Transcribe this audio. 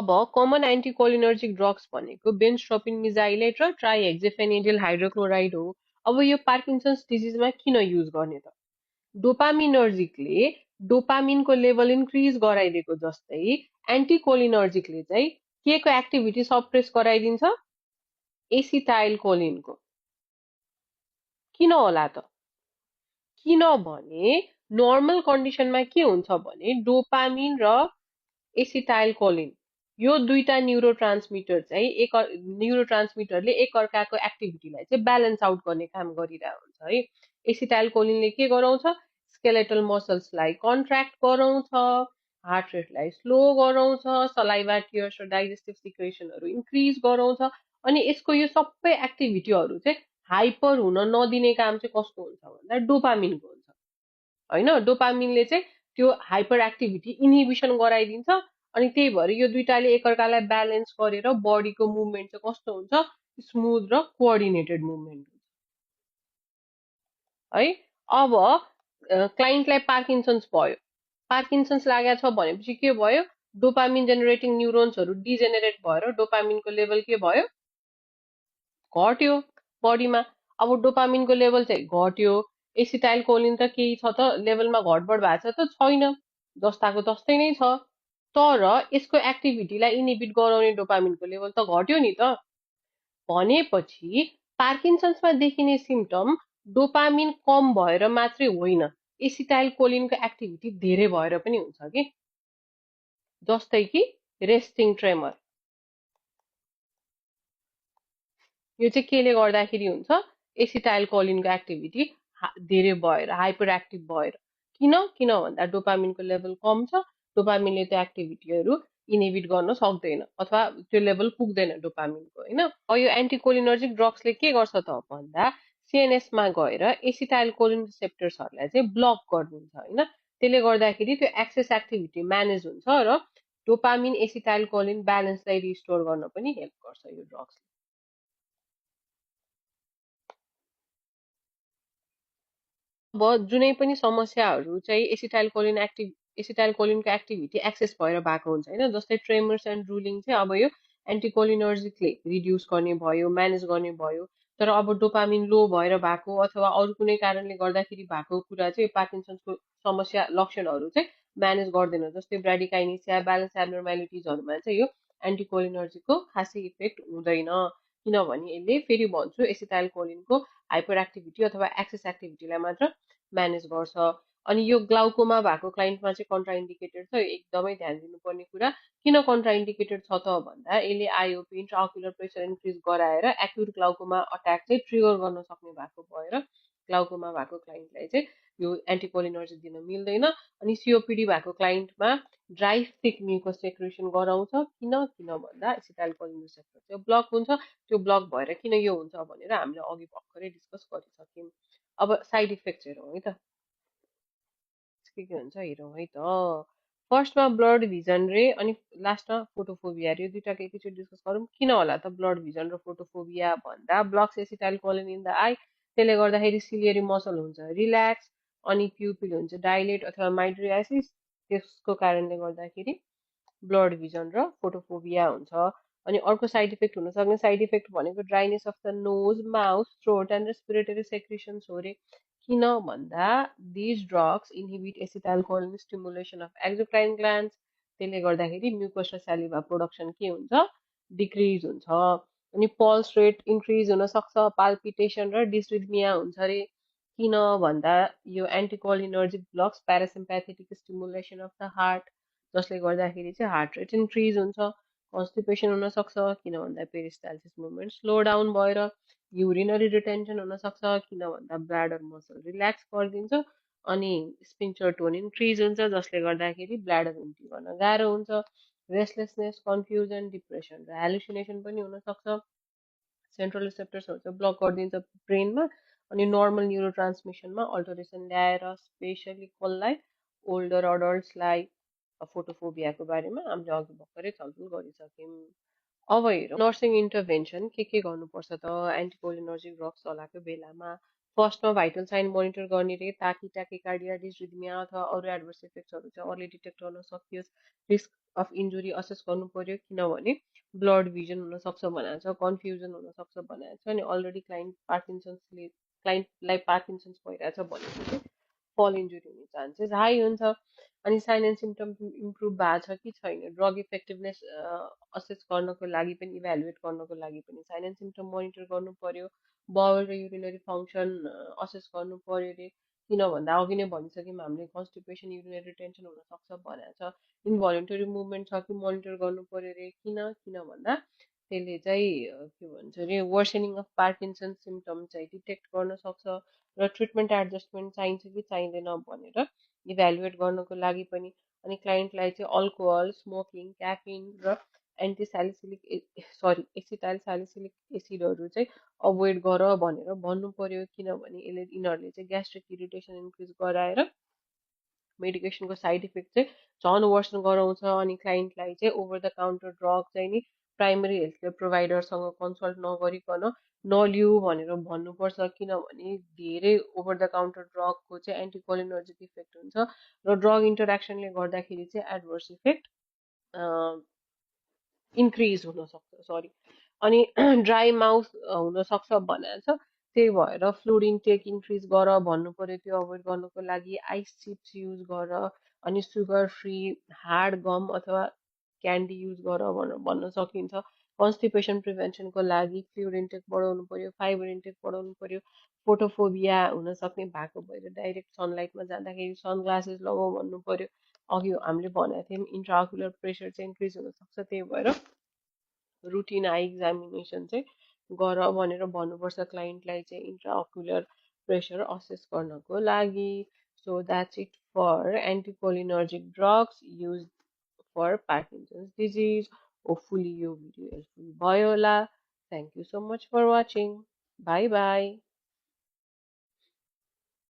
अब common एन्टिकोलिनर्जिक drugs भनेको बेन्जट्रोपिन मिजाइलेट र ट्राइहेक्साफेनिडिल हाइड्रोक्लोराइड हो। अब यो पार्किन्सन्स डिजिजमा किन युज गर्ने त? डोपामिनर्जिकले डोपामिनको लेभल इन्क्रिज गराइदिएको जस्तै एन्टिकोलिनर्जिकले चाहिँ के को एक्टिभिटी सप्रेस गराइदिन्छ? एसिटाइल कोलिनको। किन होला त? किनभने नर्मल कन्डिसनमा के हुन्छ भने डोपामिन र एसिटाइल कोलिन यो दुईटा न्युरोट्रान्समिटरले एकअर्काको एक्टिभिटीलाई चाहिँ ब्यालेन्स आउट गर्ने काम गरिरहेको हुन्छ है। एसिटाइल कोलिनले के गराउँछ? स्केलेटल मसल्सलाई कन्ट्र्याक्ट गराउँछ, हार्ट रेटलाई स्लो गराउँछ, सलाइभा टियर्स र डाइजेस्टिभ सिक्रेसनहरू इन्क्रिज गराउँछ। अनि यसको यो सबै एक्टिभिटीहरू चाहिँ हाइपर हुन नदिने काम चाहिँ कसको हुन्छ भन्दा डोपामिनको हुन्छ होइन। डोपामिनले चाहिँ त्यो हाइपर एक्टिभिटी इन्हिबिसन गराइदिन्छ। अनि त्यही भएर यो दुइटाले एकअर्कालाई ब्यालेन्स गरेर बडीको मुभमेन्ट चाहिँ कस्तो हुन्छ? स्मुथ र कोअर्डिनेटेड मुभमेन्ट हुन्छ है। अब क्लाइन्टलाई पार्किन्सन्स भयो, पार्किन्सन्स लागेको छ भनेपछि के भयो? डोपामिन जेनेरेटिङ न्युरोन्सहरू डिजेनेरेट भएर डोपामिनको लेभल के भयो? घट्यो बडीमा। अब डोपामिनको लेभल चाहिँ घट्यो, एसिटाइल कोलिन त केही छ त लेभलमा घटबड भएको छ त? छैन, जस्ताको तस्तै नै छ। तर यसको एक्टिभिटीलाई इनिबिट गराउने डोपामिनको लेभल त घट्यो नि त। भनेपछि पार्किन्सन्समा देखिने सिम्टम डोपामिन कम भएर मात्रै होइन, एसिटाइल कोलिनको एक्टिभिटी धेरै भएर पनि हुन्छ कि। जस्तै कि रेस्टिङ ट्रेमर, यो चाहिँ केले गर्दाखेरि हुन्छ? एसिटाइल कोलिनको एक्टिभिटी धेरै भएर, हाइपर एक्टिभ भएर। किन भन्दा डोपामिनको लेभल कम छ, डोपामिनले त्यो एक्टिभिटीहरू इनिबिट गर्न सक्दैन अथवा त्यो लेभल पुग्दैन डोपामिनको होइन। यो एन्टिकोलिनर्जिक ड्रग्सले के गर्छ त भन्दा सिएनएसमा गएर एसिटाइल कोलिन रिसेप्टर्सहरूलाई चाहिँ ब्लक गरिदिन्छ होइन। त्यसले गर्दाखेरि त्यो एक्सेस एक्टिभिटी म्यानेज हुन्छ र डोपामिन एसिटाइल कोलिन ब्यालेन्सलाई रिस्टोर गर्न पनि हेल्प गर्छ यो ड्रग्सले। अब जुनै पनि समस्याहरू चाहिँ एसिटाइल कोलिनको एक्टिभिटी एक्सेस भएर भएको हुन्छ होइन। जस्तै ट्रेमर्स एन्ड ड्रुलिङ चाहिँ अब यो एन्टिकोलिनर्जिकले रिड्युस गर्ने भयो, म्यानेज गर्ने भयो। तर अब डोपामिन लो भएर भएको अथवा अरू कुनै कारणले गर्दाखेरि भएको कुरा चाहिँ पार्किन्सन्सको समस्या लक्षणहरू चाहिँ म्यानेज गर्दैन। जस्तै ब्राडिकाइनेसिया, ब्यालेन्स एब्नर्म्यालिटिजहरूमा चाहिँ यो एन्टिकोलिनर्जिकको खासै इफेक्ट हुँदैन। किनभने यसले फेरि भन्छु एसिटाइल कोलिनको हाइपर एक्टिभिटी अथवा एक्सेस एक्टिभिटीलाई मात्र म्यानेज गर्छ। अनि यो ग्लाउकोमा भएको क्लाइन्टमा चाहिँ कन्ट्राइन्डिकेटेड छ, एकदमै ध्यान दिनुपर्ने कुरा। किन कन्ट्राइन्डिकेटेड छ त भन्दा यसले आइओपी इन्ट्राअक्युलर प्रेसर इन्क्रिज गराएर एक्युट ग्लाउकोमा अट्याक चाहिँ ट्रिगर गर्न सक्ने भएको भएर ग्लाउकोमा भएको क्लाइन्टलाई चाहिँ यो एन्टिकोलिनर्जिक दिन मिल्दैन। अनि सिओपिडी भएको क्लाइन्टमा ड्राई थिक म्युकस सेक्रेसन गराउँछ। किन भन्दा एसिटाइल कोलिन रिसेप्टर चाहिँ ब्लक हुन्छ। त्यो ब्लक भएर किन यो हुन्छ भनेर हामीले अघि भर्खरै डिस्कस गरिसक्यौँ। अब साइड इफेक्ट्स हेरौँ है त, के हुन्छ हेरौँ है त। फर्स्टमा ब्लड भिजन रे अनि लास्टमा फोटोफोबिया रे, यो दुइटाको एकैचोटि डिस्कस गरौँ। किन होला त ब्लड भिजन र फोटोफोबिया भन्दा blocks acetyl choline in the I, त्यसले गर्दाखेरि सिलियरी मसल हुन्छ रिल्याक्स, अनि प्युपिल हुन्छ डाइलेट अथवा माइड्रियासिस। त्यसको कारणले गर्दाखेरि ब्लड भिजन र फोटोफोबिया हुन्छ। अनि अर्को साइड इफेक्ट हुन सक्ने साइड इफेक्ट भनेको dryness of the nose, mouth, throat and respiratory secretions हो रे। किन भन्दा these drugs inhibit acetylcholine stimulation of exocrine glands. त्यसले गर्दाखेरि म्युकस र स्यालिभा प्रोडक्सन के हुन्छ? डिक्रिज हुन्छ। अनि पल्स रेट इन्क्रिज हुन सक्छ, पाल्पिटेसन र डिसरिथमिया हुन्छ रे। किन भन्दा यो anticholinergic blocks parasympathetic stimulation of the heart, जसले गर्दाखेरि चाहिँ हार्ट रेट इन्क्रिज हुन्छ। कन्स्टिपेसन हुन सक्छ, किन भन्दा पेरिस्टाल्सिस मुभमेन्ट स्लो डाउन भएर। युरिनरी रिटेन्सन हुन सक्छ, किन भन्दा ब्ल्याडर मसल रिल्याक्स गरिदिन्छ। अनि स्पिन्चर टोन इन्क्रिज हुन्छ, जसले गर्दाखेरि ब्ल्याडर इम्टी गर्न गाह्रो हुन्छ। रेस्टलेसनेस, कन्फ्युजन, डिप्रेसन र हेलुसिनेसन पनि हुन सक्छ। सेन्ट्रल रिसेप्टर्सहरू चाहिँ ब्लक गरिदिन्छ ब्रेनमा। अनि नर्मल न्युरो ट्रान्समिसनमा अल्टरेसन ल्याएर स्पेसली कसलाई? ओल्डर अडल्ट्सलाई। फोटोफोबियाको बारेमा हामीले अघि भर्खरै छलफल गरिसक्यौँ। अब हेरौँ नर्सिङ इन्टरभेन्सन के गर्नुपर्छ त एन्टिकोलिनर्जिक ड्रग्स चलाएको बेलामा। फर्स्टमा भाइटल साइन मोनिटर गर्ने रे ताकि टाकिकार्डिया डिसरिथमिया अथवा अरू एडभर्स इफेक्ट्सहरू चाहिँ अर्ली डिटेक्ट गर्न सकियोस् रिस्क अफ इन्जुरी असेस गर्नु पर्यो किनभने ब्लड भिजन हुनसक्छ भनेको छ कन्फ्युजन हुनसक्छ भनेको छ अनि अलरेडी क्लाइन्टलाई पार्किन्सन्स भइरहेछ भनेपछि फल इन्जुरी हुने चान्सेस हाई हुन्छ अनि साइन एन्ड सिम्टम इम्प्रुभ भएको छ कि छैन ड्रग इफेक्टिभनेस असेस गर्नको लागि पनि इभ्यालुएट गर्नको लागि पनि साइन एन्ड सिम्टम मोनिटर गर्नु पर्यो बाउल र युरिनरी फङ्सन असेस गर्नु पर्यो अरे किन भन्दा अघि नै भनिसक्यौँ हामीले कन्स्टिपेसन युरिनरी रिटेन्सन हुनसक्छ भनेको छ इन्भोलिन्टरी मुभमेन्ट छ कि मोनिटर गर्नु पर्यो अरे किन भन्दा त्यसले चाहिँ के भन्छ अरे वर्सेनिङ अफ पार्किन्सन सिम्टम चाहिँ डिटेक्ट गर्न सक्छ र ट्रिटमेन्ट एडजस्टमेन्ट चाहिन्छ कि चाहिँदैन भनेर इभ्यालुएट गर्नको लागि पनि अनि क्लाइन्टलाई चाहिँ अल्कोहल स्मोकिङ क्याफिन र एसिटाइल सालिसिलिक एसिडहरू चाहिँ अभोइड गर भनेर भन्नु पर्यो किनभने यिनीहरूले चाहिँ ग्यास्ट्रिक इरिटेसन इन्क्रिज गराएर मेडिकेसनको साइड इफेक्ट चाहिँ झन् वर्सन गराउँछ अनि क्लाइन्टलाई चाहिँ ओभर द काउन्टर ड्रग चाहिँ नि प्राइमरी हेल्थ केयर प्रोभाइडरसँग कन्सल्ट नगरिकन नलिऊ भनेर भन्नुपर्छ किनभने धेरै ओभर द काउन्टर ड्रगको चाहिँ एन्टिकोलिनर्जिक इफेक्ट हुन्छ र ड्रग इन्टरेक्सनले गर्दाखेरि चाहिँ एडभर्स इफेक्ट इन्क्रिज हुनसक्छ सरी अनि ड्राई माउथ हुनसक्छ भनेको छ त्यही भएर फ्लुइड इन्टेक इन्क्रिज गर भन्नु पर्यो त्यो अभोइड गर्नको लागि आइस चिप्स युज गर अनि सुगर फ्री हार्ड गम अथवा क्यान्डी युज गर भनेर भन्न सकिन्छ कन्स्टिपेसन प्रिभेन्सनको लागि फ्लुइड इन्टेक बढाउनु पर्यो फाइबर इन्टेक बढाउनु पर्यो फोटोफोबिया हुन सक्ने भएको भएर डाइरेक्ट सनलाइटमा जाँदाखेरि सनग्लासेस लगाऊ भन्नु पर्यो अघि हामीले भनेको थियौँ इन्ट्राअकुलर प्रेसर चाहिँ इन्क्रिज हुनसक्छ त्यही भएर रुटिन आई एक्जामिनेसन चाहिँ गर भनेर भन्नुपर्छ क्लाइन्टलाई चाहिँ इन्ट्राअकुलर प्रेसर असेस गर्नको लागि so that's it for anticholinergic drugs use for Parkinson's disease hopefully यो भिडियो हेल्पफुल भयो होला thank you so much for watching bye by